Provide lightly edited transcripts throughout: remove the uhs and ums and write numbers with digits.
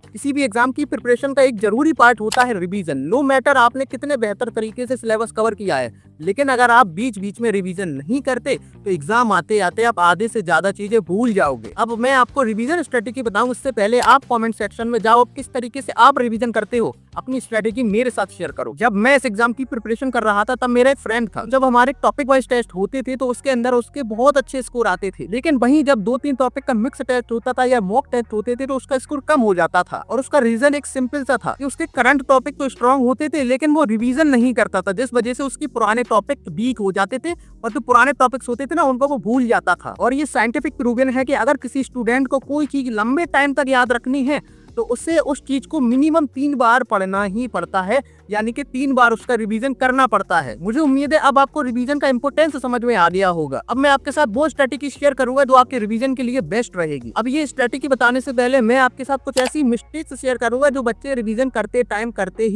किसी भी एग्जाम की प्रिपरेशन का एक जरूरी पार्ट होता है रिवीजन। नो मैटर आपने कितने बेहतर तरीके से सिलेबस कवर किया है, लेकिन अगर आप बीच बीच में रिवीजन नहीं करते तो एग्जाम आते आते आप आधे से ज्यादा चीजें भूल जाओगे। अब मैं आपको रिवीजन स्ट्रेटेजी बताऊं उससे पहले आप कमेंट सेक्शन में जाओ, किस तरीके से आप रिवीजन करते हो, अपनी स्ट्रेटेजी मेरे साथ शेयर करो। जब मैं इस एग्जाम की प्रिपरेशन कर रहा था तब मेरा एक फ्रेंड था, जब हमारे टॉपिक वाइज टेस्ट होते थे तो उसके अंदर उसके बहुत अच्छे स्कोर आते थे, लेकिन वहीं जब 2-3 टॉपिक का मिक्स टेस्ट होता था या मॉक टेस्ट होते थे तो उसका स्कोर कम हो जाता था। और उसका रीजन एक सिंपल सा था कि उसके करंट टॉपिक तो स्ट्रांग होते थे लेकिन वो रिवीजन नहीं करता था, जिस वजह से उसके पुराने टॉपिक वीक हो जाते थे और जो पुराने टॉपिक्स होते थे ना उनको वो भूल जाता था। और ये साइंटिफिक प्रूवन है कि अगर किसी स्टूडेंट को कोई चीज लंबे टाइम तक याद रखनी है तो उससे उस चीज को मिनिमम 3 बार पढ़ना ही पड़ता है, यानी कि 3 बार उसका रिवीजन करना पड़ता है। मुझे उम्मीद है अब आपको रिवीजन का इंपोर्टेंस समझ में आ गया होगा। अब मैं आपके साथ वो स्ट्रेटेजी शेयर करूंगा जो आपके रिवीजन के लिए बेस्ट रहेगी। अब ये स्ट्रेटेजी बताने से पहले मैं आपके साथ कुछ ऐसी मिस्टेक्स शेयर करूंगा जो बच्चे रिवीजन करते टाइम करते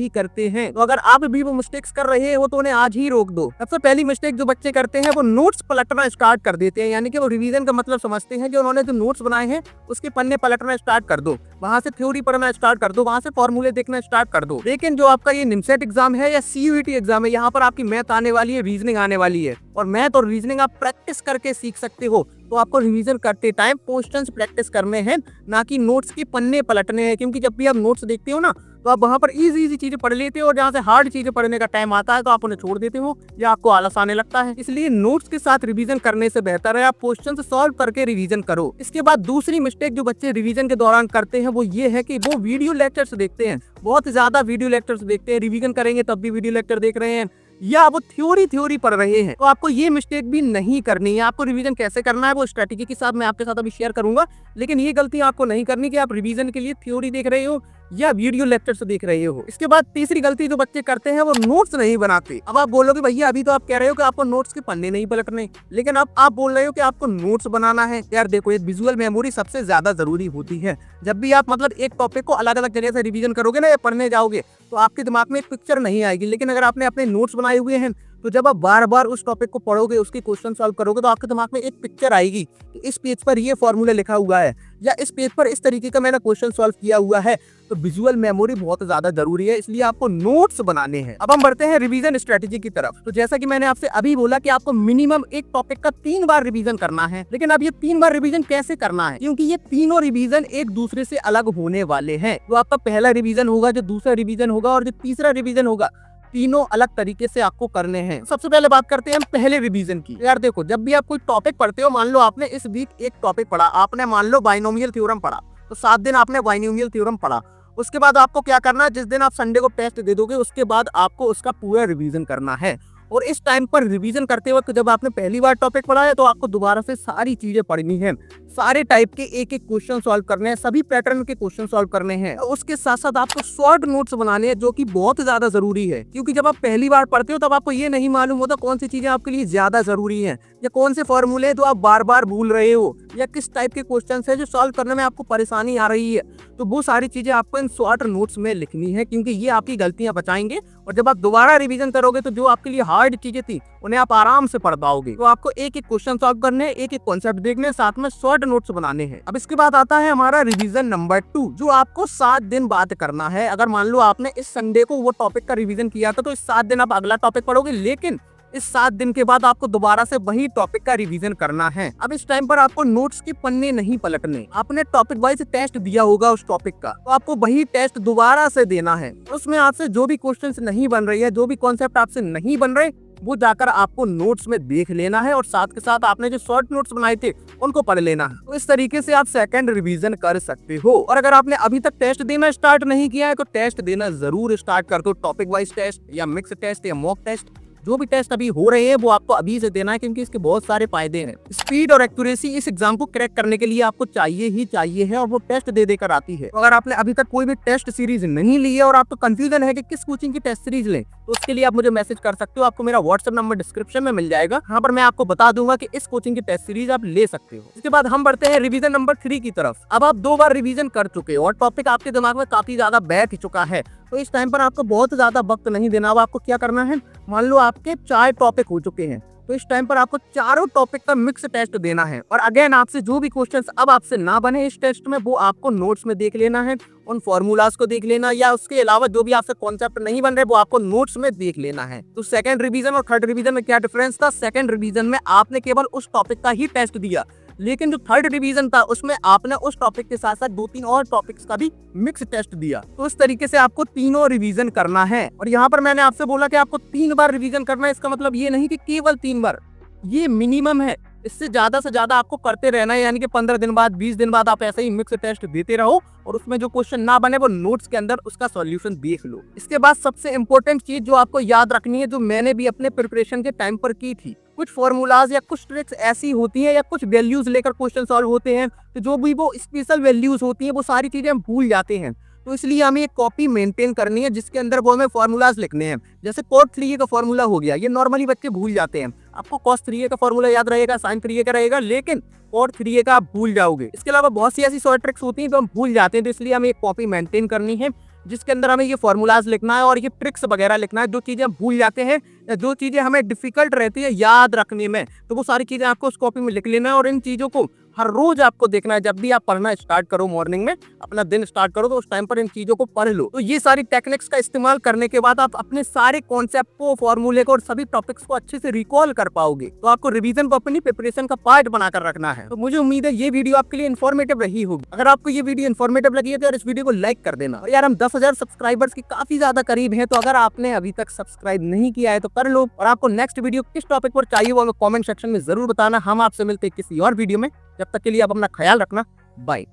हैं। तो अगर आप भी वो मिस्टेक्स कर रहे हो तो उन्हें आज ही रोक दो। सबसे पहली मिस्टेक जो बच्चे करते हैं वो नोट्स पलटना स्टार्ट कर देते हैं, यानी कि वो रिवीजन का मतलब समझते हैं कि उन्होंने जो नोट्स बनाए हैं उसके पन्ने पलटना स्टार्ट कर दो, वहां से थ्योरी पढ़ना स्टार्ट कर दो, वहां से फॉर्मूले देखना स्टार्ट कर दो। लेकिन जो आपका ये निमसेट एग्जाम है या सीयूईटी एग्जाम है, यहाँ पर आपकी मैथ आने वाली है, रीजनिंग आने वाली है, और मैथ और रीजनिंग आप प्रैक्टिस करके सीख सकते हो। तो आपको रिवीजन करते टाइम क्वेश्चंस प्रैक्टिस करने हैं, ना कि नोट्स के पन्ने पलटने हैं। क्योंकि जब भी आप नोट्स देखते हो ना तो आप वहां पर इजी चीजें पढ़ लेते हो और जहां से हार्ड चीजें पढ़ने का टाइम आता है तो आप उन्हें छोड़ देते हो या आपको आलस आने लगता है। इसलिए नोट्स के साथ रिवीजन करने से बेहतर है आप क्वेश्चन सॉल्व करके रिवीजन करो। इसके बाद दूसरी मिस्टेक जो बच्चे रिवीजन के दौरान करते हैं वो ये है कि वो वीडियो लेक्चर्स देखते हैं, बहुत ज्यादा वीडियो लेक्चर्स देखते हैं, रिवीजन करेंगे तब भी वीडियो लेक्चर देख रहे हैं या वो थ्योरी पढ़ रहे हैं। तो आपको ये मिस्टेक भी नहीं करनी है। आपको रिवीजन कैसे करना है वो स्ट्रेटेजी के साथ मैं आपके साथ अभी शेयर करूंगा, लेकिन ये गलती आपको नहीं करनी कि आप रिवीजन के लिए थ्योरी देख रहे हो या वीडियो लेक्चर से देख रहे हो। इसके बाद तीसरी गलती जो बच्चे करते हैं वो नोट्स नहीं बनाते। अब आप बोलोगे भैया अभी तो आप कह रहे हो कि आपको नोट्स के पन्ने नहीं पलटने, लेकिन अब आप बोल रहे हो कि आपको नोट्स बनाना है। यार देखो, एक विजुअल मेमोरी सबसे ज्यादा जरूरी होती है। जब भी आप मतलब एक टॉपिक को अलग अलग जगह से रिवीजन करोगे ना या पढ़ने जाओगे तो आपके दिमाग में एक पिक्चर नहीं आएगी, लेकिन अगर आपने अपने नोट्स बनाए हुए हैं तो जब आप बार बार उस टॉपिक को पढ़ोगे, उसके क्वेश्चन सॉल्व करोगे तो आपके दिमाग में एक पिक्चर आएगी कि इस पेज पर ये फॉर्मूला लिखा हुआ है या इस पेज पर इस तरीके का मैंने क्वेश्चन सॉल्व किया हुआ है। तो विजुअल मेमोरी बहुत ज्यादा जरूरी है, इसलिए आपको नोट्स बनाने हैं। अब हम बढ़ते हैं रिवीजन स्ट्रेटेजी की तरफ। तो जैसा कि मैंने आपसे अभी बोला कि आपको मिनिमम एक टॉपिक का 3 बार रिवीजन करना है, लेकिन अब ये 3 बार रिवीजन कैसे करना है, क्योंकि ये तीनों रिवीजन एक दूसरे से अलग होने वाले हैं। तो आपका पहला रिवीजन होगा, जो दूसरा रिवीजन होगा और जो तीसरा रिवीजन होगा, तीनों अलग तरीके से आपको करने हैं। सबसे पहले बात करते हैं हम पहले रिवीजन की। यार देखो, जब भी आप कोई टॉपिक पढ़ते हो, मान लो आपने इस वीक एक टॉपिक पढ़ा, आपने मान लो बाइनोमियल थ्योरम पढ़ा, तो 7 दिन आपने बाइनोमियल थ्योरम पढ़ा। उसके बाद आपको क्या करना है, जिस दिन आप संडे को टेस्ट दे दोगे उसके बाद आपको उसका पूरा रिवीजन करना है। और इस टाइम पर रिवीजन करते वक्त जब आपने पहली बार टॉपिक पढ़ा है तो आपको दोबारा से सारी चीजें पढ़नी है, सारे टाइप के एक एक क्वेश्चन सॉल्व करने हैं, सभी पैटर्न के क्वेश्चन सॉल्व करने हैं। उसके साथ साथ आपको शॉर्ट नोट्स बनाने हैं, जो कि बहुत ज्यादा जरूरी है। क्योंकि जब आप पहली बार पढ़ते हो तब आपको ये नहीं मालूम होता कौन सी चीजें आपके लिए ज्यादा जरूरी है या कौन से फॉर्मूले हैं जो आप बार बार भूल रहे हो या किस टाइप के क्वेश्चन है जो सॉल्व करने में आपको परेशानी आ रही है। तो वो सारी चीजें आपको इन शॉर्ट नोट्स में लिखनी है, क्योंकि ये आपकी गलतियां बचाएंगे और जब आप दोबारा रिवीजन करोगे तो जो आपके लिए हार्ड चीजें थी उन्हें आप आराम से पढ़ पाओगे। तो आपको एक एक क्वेश्चन सॉल्व करने, एक एक कॉन्सेप्ट देखने, साथ में शॉर्ट नोट्स बनाने हैं। अब इसके बाद आता है हमारा रिवीजन नंबर 2, जो आपको 7 दिन बाद करना है। अगर मान लो आपने इस संडे को वो टॉपिक का रिवीजन किया था तो इस 7 दिन आप अगला टॉपिक पढ़ोगे, लेकिन इस 7 दिन के बाद आपको दोबारा से वही टॉपिक का रिवीजन करना है। अब इस टाइम पर आपको नोट्स के पन्ने नहीं पलटने। आपने टॉपिक वाइज टेस्ट दिया होगा उस टॉपिक का, तो आपको वही टेस्ट दोबारा से देना है। उसमें आपसे जो भी क्वेश्चंस नहीं बन रही है, जो भी कॉन्सेप्ट आपसे नहीं बन रहे, वो जाकर आपको नोट्स में देख लेना है और साथ के साथ आपने जो शॉर्ट नोट्स बनाए थे उनको पढ़ लेना है। तो इस तरीके से आप सेकंड रिवीजन कर सकते हो। और अगर आपने अभी तक टेस्ट देना स्टार्ट नहीं किया है तो टेस्ट देना जरूर स्टार्ट कर दो। टॉपिक वाइज टेस्ट या मिक्स टेस्ट या मॉक टेस्ट, जो भी टेस्ट अभी हो रहे हैं वो आपको अभी से देना है, क्योंकि इसके बहुत सारे फायदे हैं। स्पीड और एक्यूरेसी इस एग्जाम को क्रैक करने के लिए आपको चाहिए ही चाहिए है और वो टेस्ट दे देकर आती है। तो अगर आपने अभी तक कोई भी टेस्ट सीरीज नहीं ली है और आपको कंफ्यूजन है कि किस कोचिंग की टेस्ट सीरीज लें, तो उसके लिए आप मुझे मैसेज कर सकते हो। आपको मेरा व्हाट्सएप नंबर डिस्क्रिप्शन में मिल जाएगा, यहाँ पर मैं आपको बता दूंगा कि इस कोचिंग की टेस्ट सीरीज आप ले सकते हो। इसके बाद हम बढ़ते हैं रिवीजन नंबर 3 की तरफ। अब आप 2 बार रिवीजन कर चुके हो और टॉपिक आपके दिमाग में काफी ज्यादा बैठ चुका है, तो इस टाइम पर आपको बहुत ज्यादा वक्त नहीं देना। अब आपको क्या करना है, मान लो आपके 4 टॉपिक हो चुके हैं, तो इस टाइम पर आपको चारों टॉपिक का मिक्स टेस्ट देना है। और अगेन आपसे जो भी क्वेश्चंस अब आपसे ना बने इस टेस्ट में, वो आपको नोट्स में देख लेना है, उन फॉर्मूलाज को देख लेना, या उसके अलावा जो भी आपसे कॉन्सेप्ट नहीं बन रहे वो आपको नोट्स में देख लेना है। तो सेकंड रिवीजन और थर्ड रिवीजन में क्या डिफरेंस था? सेकंड रिवीजन में आपने केवल उस टॉपिक का ही टेस्ट दिया, लेकिन जो थर्ड रिवीजन था उसमें आपने उस टॉपिक के साथ साथ 2-3 और टॉपिक्स का भी मिक्स टेस्ट दिया। तो इस तरीके से आपको तीनों रिवीजन करना है। और यहाँ पर मैंने आपसे बोला कि आपको 3 बार रिवीजन करना है, इसका मतलब ये नहीं कि केवल 3 बार, ये मिनिमम है। इससे ज्यादा आपको करते रहना है, यानी कि 15 दिन बाद 20 दिन बाद आप ऐसे ही मिक्स टेस्ट देते रहो और उसमें जो क्वेश्चन ना बने वो नोट्स के अंदर उसका सॉल्यूशन देख लो। इसके बाद सबसे इंपॉर्टेंट चीज जो आपको याद रखनी है, जो मैंने भी अपने प्रिपरेशन के टाइम पर की थी, कुछ फॉर्मूलाज या कुछ ट्रिक्स ऐसी होती हैं या कुछ वैल्यूज लेकर क्वेश्चन सॉल्व होते हैं, तो जो भी वो स्पेशल वैल्यूज होती हैं वो सारी चीजें हम भूल जाते हैं। तो इसलिए हमें एक कॉपी मेंटेन करनी है जिसके अंदर वो हमें फॉर्मूलाज लिखने हैं। जैसे cos 3a का फॉर्मूला हो गया, ये नॉर्मली बच्चे भूल जाते हैं। आपको cos 3a का फॉर्मूला याद रहेगा, sin 3a का रहेगा, लेकिन cot 3a का आप भूल जाओगे। इसके अलावा बहुत सी ऐसी शॉर्ट ट्रिक्स होती हैं तो हम भूल जाते हैं, तो इसलिए हमें एक कॉपी मेंटेन करनी है जिसके अंदर हमें ये फॉर्मूलाज लिखना है और ये ट्रिक्स वगैरह लिखना है। जो चीजें हम भूल जाते हैं या जो चीजें हमें डिफिकल्ट रहती है याद रखने में, तो वो सारी चीजें आपको उस कॉपी में लिख लेना है और इन चीजों को हर रोज आपको देखना है। जब भी आप पढ़ना स्टार्ट करो, मॉर्निंग में अपना दिन स्टार्ट करो, तो उस टाइम पर इन चीजों को पढ़ लो। तो ये सारी टेक्निक्स का इस्तेमाल करने के बाद आप अपने सारे कॉन्सेप्ट को, फॉर्मूले को और सभी टॉपिक्स को अच्छे से रिकॉल कर पाओगे। तो आपको रिवीजन को अपनी प्रिपरेशन का पार्ट बनाकर रखना है। तो मुझे उम्मीद है ये वीडियो आपके लिए इन्फॉर्मेटिव रही होगी। अगर आपको ये वीडियो इन्फॉर्मेटिव लगी है तो यार इस वीडियो को लाइक कर देना। और यार हम 10,000 सब्सक्राइबर्स की काफी ज्यादा करीब हैं, तो अगर आपने अभी तक सब्सक्राइब नहीं किया है तो कर लो। और आपको नेक्स्ट वीडियो किस टॉपिक पर चाहिए वो हमें कमेंट सेक्शन में जरूर बताना। हम आपसे मिलते हैं किसी और वीडियो में। जब तक के लिए आप अपना ख्याल रखना। बाय।